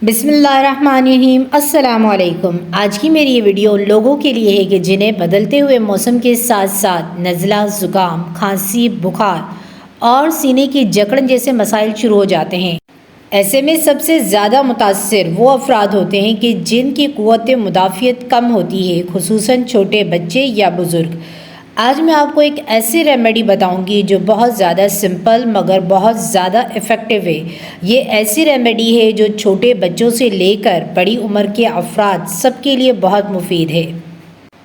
बिस्मिल्लाहिर्रहमानिर्रहीम। अस्सलामुअलैकुम। आज की मेरी ये वीडियो उन लोगों के लिए है कि जिन्हें बदलते हुए मौसम के साथ साथ नज़ला, ज़ुकाम, खांसी, बुखार और सीने की जकड़न जैसे मसाइल शुरू हो जाते हैं। ऐसे में सबसे ज़्यादा मुतासर वो अफराद होते हैं कि जिनकी क़ुव्वत मुदाफ़ियत कम होती है, खुसूसन छोटे बच्चे या बुज़ुर्ग। आज मैं आपको एक ऐसी रेमेडी बताऊंगी जो बहुत ज़्यादा सिंपल मगर बहुत ज़्यादा इफ़ेक्टिव है। ये ऐसी रेमेडी है जो छोटे बच्चों से लेकर बड़ी उम्र के अफराद सबके लिए बहुत मुफीद है।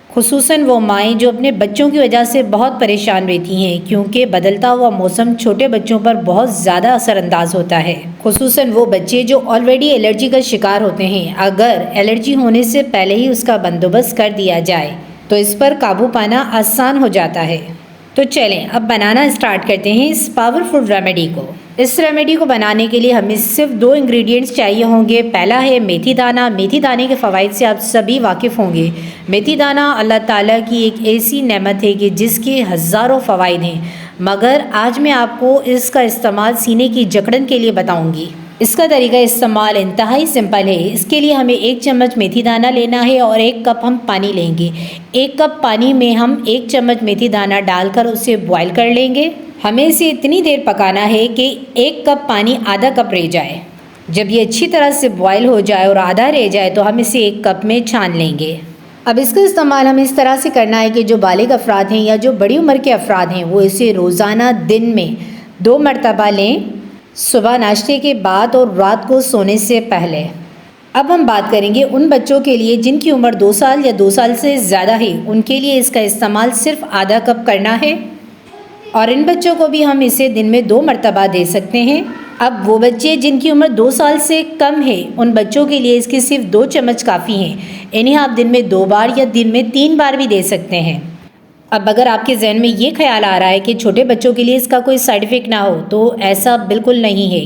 खुसूसन वो माएँ जो अपने बच्चों की वजह से बहुत परेशान रहती हैं, क्योंकि बदलता हुआ मौसम छोटे बच्चों पर बहुत ज़्यादा असरअंदाज होता है। खुसूसन वो बच्चे जो ऑलरेडी एलर्जी का शिकार होते हैं। अगर एलर्जी होने से पहले ही उसका बंदोबस्त कर दिया जाए तो इस पर काबू पाना आसान हो जाता है। तो चलें अब बनाना स्टार्ट करते हैं इस पावरफुल रेमेडी को। इस रेमेडी को बनाने के लिए हमें सिर्फ 2 इंग्रेडिएंट्स चाहिए होंगे। पहला है मेथी दाना। मेथी दाने के फ़वाइद से आप सभी वाकिफ़ होंगे। मेथी दाना अल्लाह ताला की एक ऐसी नेमत है कि जिसके हज़ारों फ़वाइद हैं, मगर आज मैं आपको इसका इस्तेमाल सीने की जकड़न के लिए बताऊँगी। इसका तरीका इस्तेमाल इंतहाई सिंपल है। इसके लिए हमें 1 चम्मच मेथी दाना लेना है और 1 कप हम पानी लेंगे। 1 कप पानी में हम 1 चम्मच मेथी दाना डालकर उसे बॉयल कर लेंगे। हमें इसे इतनी देर पकाना है कि 1 कप पानी आधा कप रह जाए। जब ये अच्छी तरह से बॉयल हो जाए और आधा रह जाए तो हम इसे 1 कप में छान लेंगे। अब इसका इस्तेमाल हमें इस तरह से करना है कि जो बालिग अफराद हैं या जो बड़ी उम्र के अफराद हैं वो इसे रोज़ाना दिन में 2 मरतबा लें, सुबह नाश्ते के बाद और रात को सोने से पहले। अब हम बात करेंगे उन बच्चों के लिए जिनकी उम्र 2 साल या 2 साल से ज़्यादा है। उनके लिए इसका इस्तेमाल सिर्फ आधा कप करना है और इन बच्चों को भी हम इसे दिन में 2 मरतबा दे सकते हैं। अब वो बच्चे जिनकी उम्र 2 साल से कम है, उन बच्चों के लिए इसके सिर्फ 2 चम्मच काफ़ी हैं। इन्हें आप दिन में 2 बार या दिन में 3 बार भी दे सकते हैं। अब अगर आपके जहन में ये ख्याल आ रहा है कि छोटे बच्चों के लिए इसका कोई साइड इफ़ेक्ट ना हो, तो ऐसा बिल्कुल नहीं है,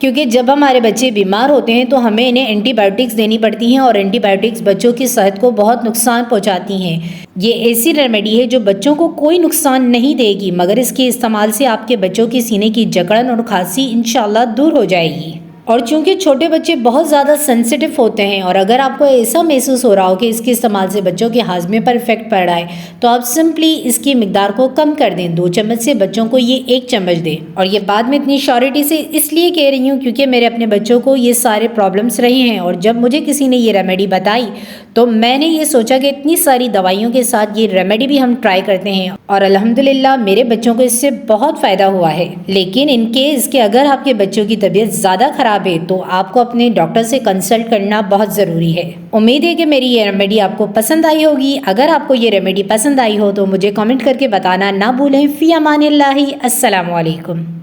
क्योंकि जब हमारे बच्चे बीमार होते हैं तो हमें इन्हें एंटीबायोटिक्स देनी पड़ती हैं और एंटीबायोटिक्स बच्चों की सेहत को बहुत नुकसान पहुंचाती हैं। ये ऐसी रेमेडी है जो बच्चों को कोई नुकसान नहीं देगी, मगर इसके इस्तेमाल से आपके बच्चों की सीने की जकड़न और खांसी इंशाल्लाह दूर हो जाएगी। और चूंकि छोटे बच्चे बहुत ज़्यादा सेंसिटिव होते हैं और अगर आपको ऐसा महसूस हो रहा हो कि इसके इस्तेमाल से बच्चों के हाजमे पर इफेक्ट पड़ रहा है, तो आप सिंपली इसकी मिकदार को कम कर दें। 2 चम्मच से बच्चों को ये 1 चम्मच दें। और ये बात मैं इतनी श्योरिटी से इसलिए कह रही हूँ क्योंकि मेरे अपने बच्चों को ये सारे प्रॉब्लम्स रहे हैं और जब मुझे किसी ने ये रेमेडी बताई तो मैंने ये सोचा कि इतनी सारी दवाइयों के साथ ये रेमेडी भी हम ट्राई करते हैं और अल्हम्दुलिल्लाह मेरे बच्चों को इससे बहुत फ़ायदा हुआ है। लेकिन इनकेस कि अगर आपके बच्चों की तबीयत ज़्यादा ख़राब है तो आपको अपने डॉक्टर से कंसल्ट करना बहुत ज़रूरी है। उम्मीद है कि मेरी ये रेमेडी आपको पसंद आई होगी। अगर आपको ये रेमेडी पसंद आई हो तो मुझे कमेंट करके बताना ना भूलें। फ़ी अमानिल्लाहि। अस्सलामु अलैकुम।